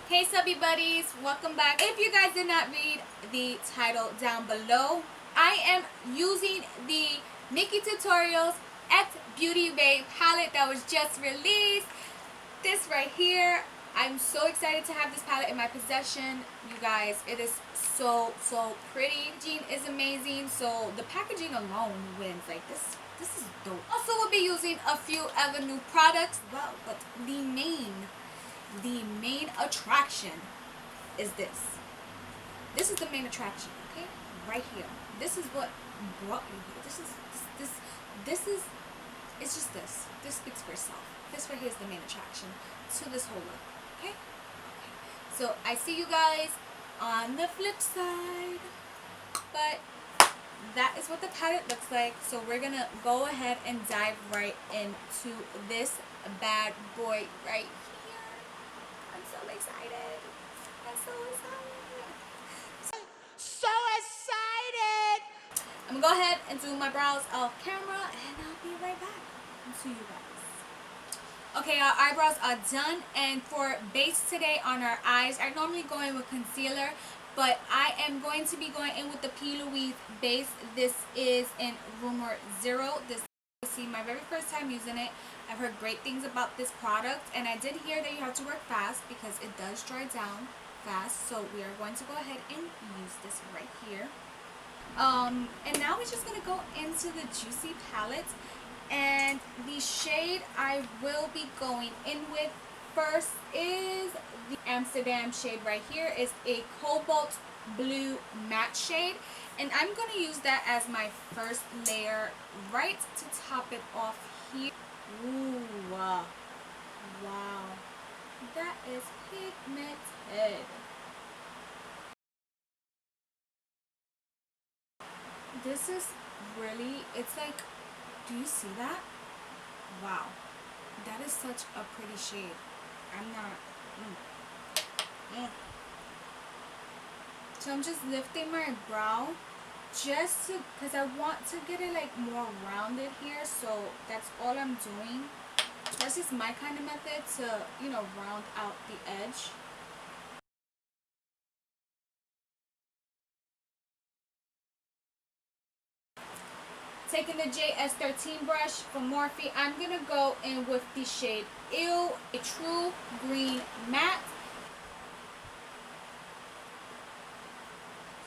Hey subby buddies, welcome back. If you guys did not read the title down below, I am using the NIKKIE Tutorials X Beauty Bay palette that was just released. This right here, I'm so excited to have this palette in my possession. You guys, it is so pretty. Packaging is amazing, so the packaging alone wins. Like this is dope. Also, we'll be using a few other new products. Well, but the main attraction is this. This is the main attraction, okay? Right here. This is what brought you here. This is it's just this. This speaks for itself. This right here is the main attraction to this whole look, okay? So I see you guys on the flip side. But that is what the palette looks like. So we're gonna go ahead and dive right into this bad boy right here. I'm so excited. I'm so excited. So excited. I'm gonna go ahead and do my brows off camera and I'll be right back to you guys. Okay, our eyebrows are done, and for base today on our eyes, I normally go in with concealer, but I am going to be going in with the P.LOUISE base. This is in Rumor Zero. This is my very first time using it. I've heard great things about this product, and I did hear that you have to work fast because it does dry down fast. So we are going to go ahead and use this right here. And now we're just going to go into the Juicy palette. And the shade I will be going in with first is the Amsterdam shade right here. It's a cobalt blue matte shade, and I'm going to use that as my first layer right to top it off here. Ooh, wow, that is pigmented. This is really, it's like, do you see that? Wow, that is such a pretty shade. I'm not So I'm just lifting my brow just to, because I want to get it like more rounded here. So that's all I'm doing. That's just my kind of method to, you know, round out the edge. Taking the JS13 brush from Morphe, I'm going to go in with the shade Ew, a true green matte.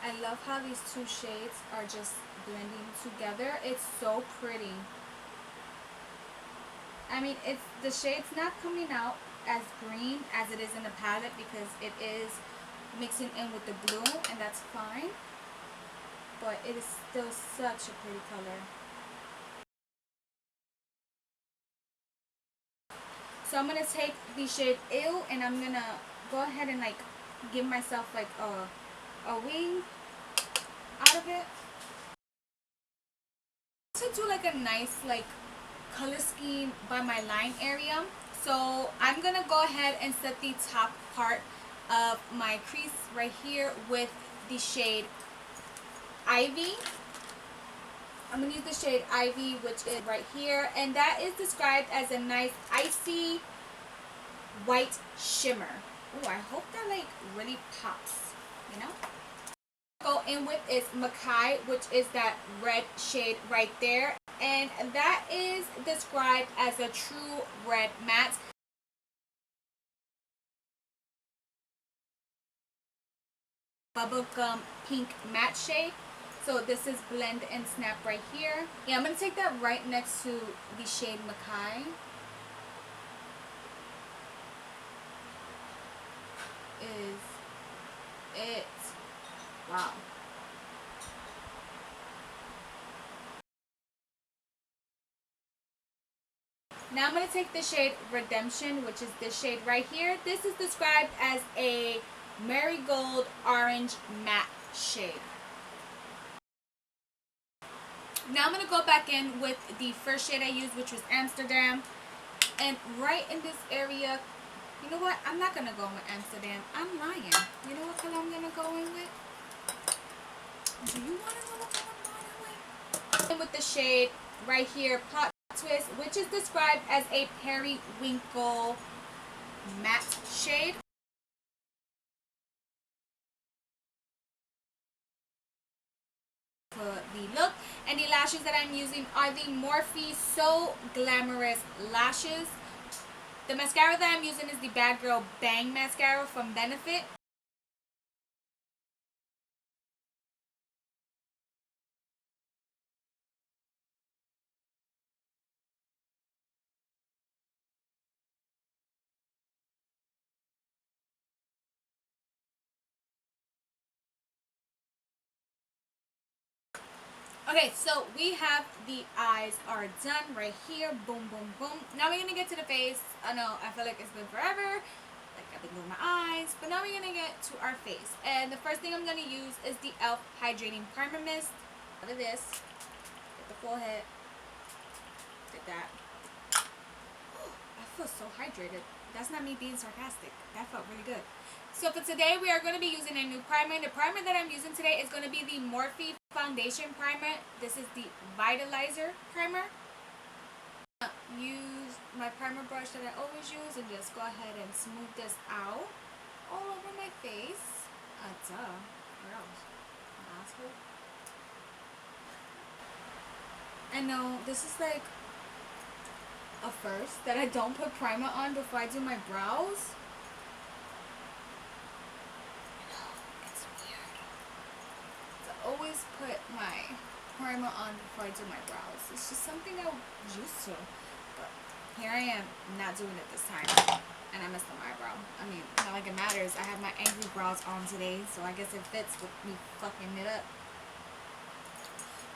I love how these two shades are just blending together. It's so pretty. I mean, it's the shade's not coming out as green as it is in the palette because it is mixing in with the blue, and that's fine. But it is still such a pretty color. So I'm going to take the shade Ew, and I'm going to go ahead and like give myself like a wing out of it. To do like a nice like color scheme by my line area. So I'm going to go ahead and set the top part of my crease right here with the shade Ivy. I'm going to use the shade Ivy, which is right here, and that is described as a nice icy white shimmer. Oh, I hope that like really pops, you know. Go in with is Mackay, which is that red shade right there, and that is described as a true red matte. Bubblegum pink matte shade. So this is Blend and Snap right here. Yeah, I'm going to take that right next to the shade Mackay. Is it? Wow. Now I'm going to take the shade Redemption, which is this shade right here. This is described as a marigold orange matte shade. Now I'm going to go back in with the first shade I used, which was Amsterdam. And right in this area, you know what? I'm not going to go in with Amsterdam. I'm lying. You know what color I'm going to go in with? Do you want to know what color I'm going in with? And with the shade right here, Plot Twist, which is described as a periwinkle matte shade. And the lashes that I'm using are the Morphe So Glamorous lashes. The mascara that I'm using is the Bad Girl Bang mascara from Benefit. Okay, so we have the eyes are done right here. Boom, boom, boom. Now we're gonna get to the face. I know, I feel like it's been forever. Like I've been doing my eyes, but now we're gonna get to our face. And the first thing I'm gonna use is the e.l.f. Hydrating Primer Mist. Out of this, get the full head. Get that. I feel so hydrated. That's not me being sarcastic. That felt really good. So for today, we are going to be using a new primer. The primer that I'm using today is going to be the Morphe Foundation Primer. This is the Revitalizer Primer. Use my primer brush that I always use and just go ahead and smooth this out all over my face. Duh. Where else? Asshole. I know, this is like a first that I don't put primer on before I do my brows. Always put my primer on before I do my brows. It's just something I'm used to. But here I am not doing it this time. And I messed up my eyebrow. I mean, not like it matters. I have my angry brows on today, so I guess it fits with me fucking it up.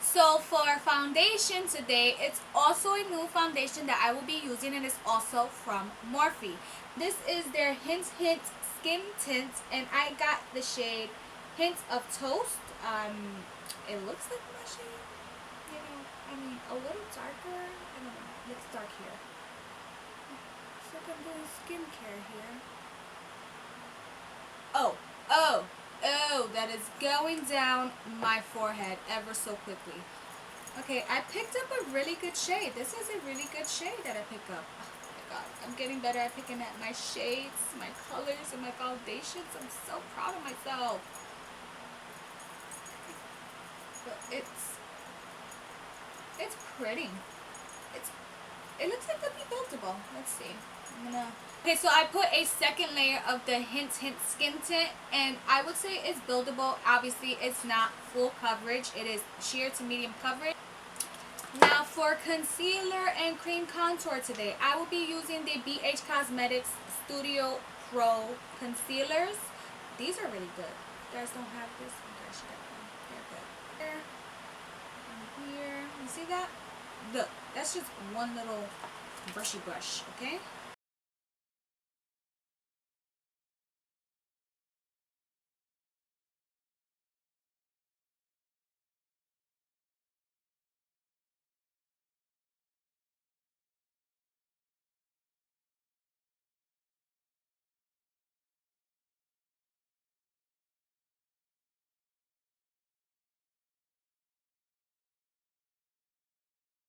So for foundation today, it's also a new foundation that I will be using, and it's also from Morphe. This is their Hint Skin Tint, and I got the shade Hint of Toast. It looks like my shade, you know, I mean, a little darker. I don't know, it's dark here. It's like I'm doing skincare here. Oh, that is going down my forehead ever so quickly. Okay, I picked up a really good shade. This is a really good shade that I picked up. Oh my god, I'm getting better at picking at my shades, my colors, and my foundations. I'm so proud of myself. But it's pretty. It looks like it'll be buildable. Let's see. Okay, so I put a second layer of the Hint Skin Tint, and I would say it's buildable. Obviously, it's not full coverage. It is sheer to medium coverage. Now for concealer and cream contour today, I will be using the BhCosmetics Studio Pro concealers. These are really good. You guys don't have this? You guys should get them. They're good. There. And here. You see that? Look, that's just one little brushy brush, okay?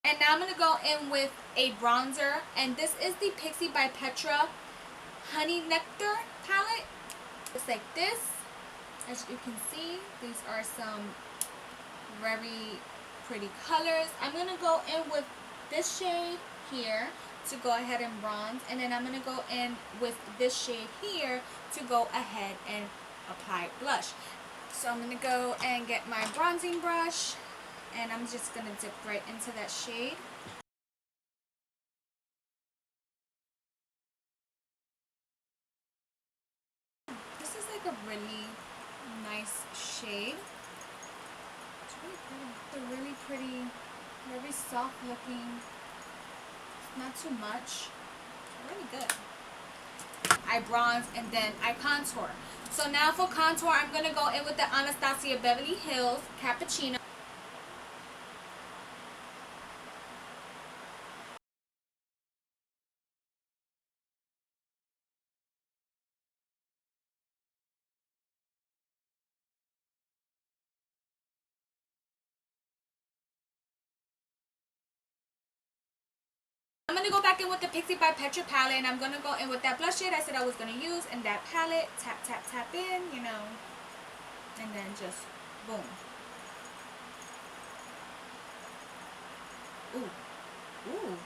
And now I'm going to go in with a bronzer. And this is the Pixi by Petra Honey Nectar palette. It's like this. As you can see, these are some very pretty colors. I'm going to go in with this shade here to go ahead and bronze. And then I'm going to go in with this shade here to go ahead and apply blush. So I'm going to go and get my bronzing brush. And I'm just going to dip right into that shade. This is like a really nice shade. It's really pretty. It's a really pretty, very soft looking. Not too much. It's really good. I bronze and then I contour. So now for contour, I'm going to go in with the Anastasia Beverly Hills Cappuccino. I'm going to go back in with the Pixi by Petra palette, and I'm going to go in with that blush shade I said I was going to use in that palette. Tap, tap, tap in, you know, and then just boom. Ooh. Ooh.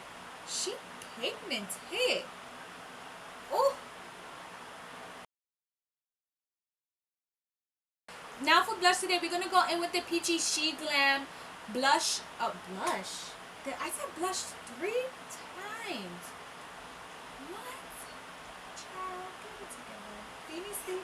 She pigmented. Ooh. Now for blush today, we're gonna go in with the Peachy SHEGLAM blush. Oh, blush. I said blush 3 times. What? Child, get it together. Do you see?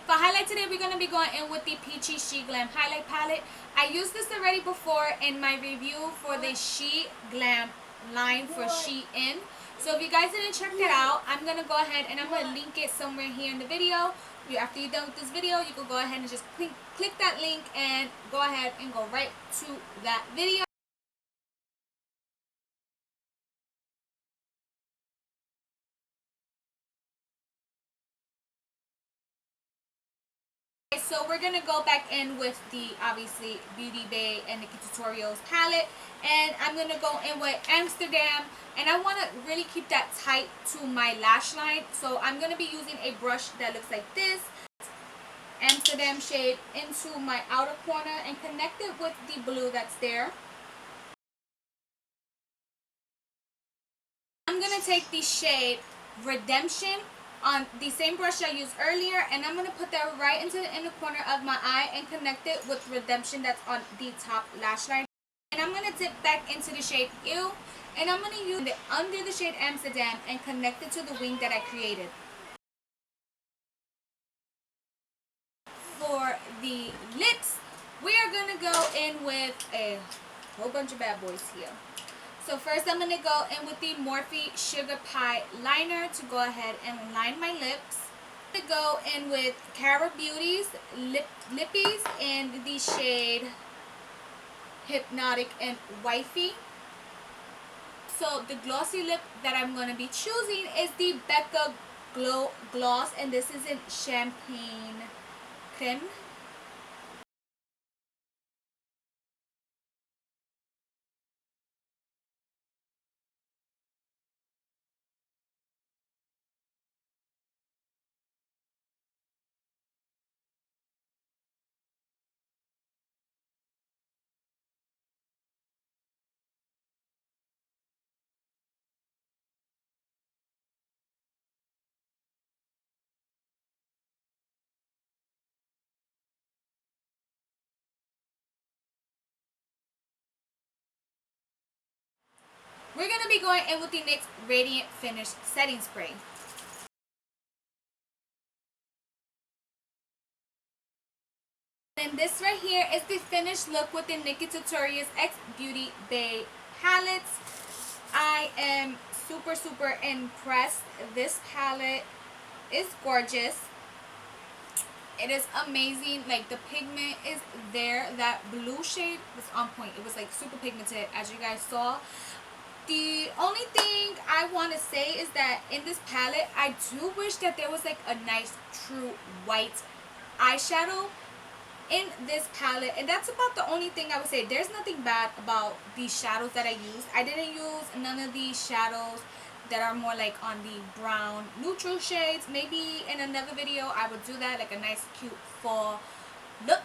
For highlight today, we're gonna be going in with the Peachy SHEGLAM highlight palette. I used this already before in my review for the SHEGLAM line for SHEIN. So if you guys didn't check that out, I'm gonna go ahead and I'm gonna link it somewhere here in the video. After you're done with this video, you can go ahead and just click that link and go ahead and go right to that video. So we're gonna go back in with the obviously Beauty Bay and NIKKIE Tutorials palette, and I'm gonna go in with Amsterdam, and I want to really keep that tight to my lash line. So I'm gonna be using a brush that looks like this. Amsterdam shade into my outer corner and connect it with the blue that's there. I'm going to take the shade Redemption on the same brush I used earlier, and I'm going to put that right into the inner corner of my eye and connect it with Redemption that's on the top lash line. And I'm going to dip back into the shade Ew, and I'm going to use it under the shade Amsterdam and connect it to the wing that I created. For the lips, we are going to go in with a whole bunch of bad boys here. So first I'm going to go in with the Morphe Sugar Pie Liner to go ahead and line my lips. I'm going to go in with Cara Beauty's Lippies in the shade Hypnotic and Wifey. So the glossy lip that I'm going to be choosing is the Becca Glow Gloss, and this is in Champagne Creme. We're going to be going in with the NYX Radiant Finish Setting Spray. And this right here is the finished look with the NIKKIE Tutorials X Beauty Bay palettes. I am super impressed. This palette is gorgeous. It is amazing. Like, the pigment is there. That blue shade was on point. It was like super pigmented, as you guys saw. The only thing I want to say is that in this palette, I do wish that there was like a nice true white eyeshadow in this palette, and that's about the only thing I would say. There's nothing bad about these shadows that I used. I didn't use none of these shadows that are more like on the brown neutral shades. Maybe in another video I would do that, like a nice cute fall look,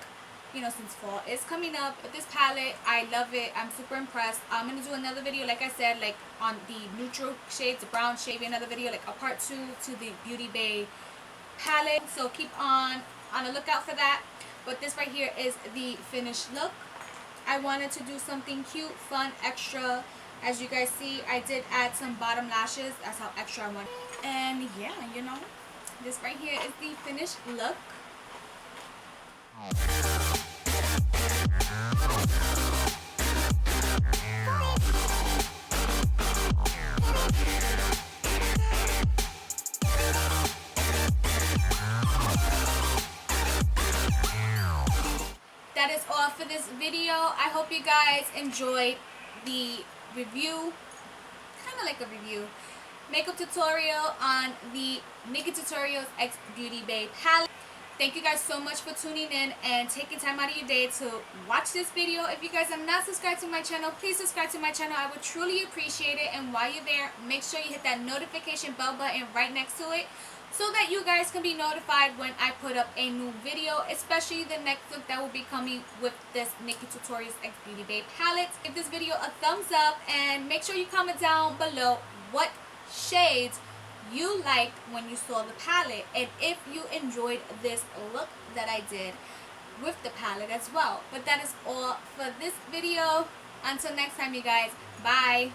you know, since fall is coming up. But this palette, I love it. I'm super impressed. I'm gonna do another video, like I said, like on the neutral shades, the brown shade, another video, like a part 2 to the Beauty Bay palette. So keep on the lookout for that. But this right here is the finished look. I wanted to do something cute, fun, extra. As you guys see, I did add some bottom lashes. That's how extra I want. And yeah, you know, this right here is the finished look. That is all for this video. I hope you guys enjoyed the review, kind of like a review, makeup tutorial on the NIKKIE Tutorials X Beauty Bay palette. Thank you guys so much for tuning in and taking time out of your day to watch this video. If you guys are not subscribed to my channel, please subscribe to my channel. I would truly appreciate it. And while you're there, make sure you hit that notification bell button right next to it so that you guys can be notified when I put up a new video, especially the next look that will be coming with this NIKKIE Tutorials X Beauty Bay palette. Give this video a thumbs up and make sure you comment down below what shades you liked when you saw the palette, and if you enjoyed this look that I did with the palette as well. But that is all for this video. Until next time, you guys, bye.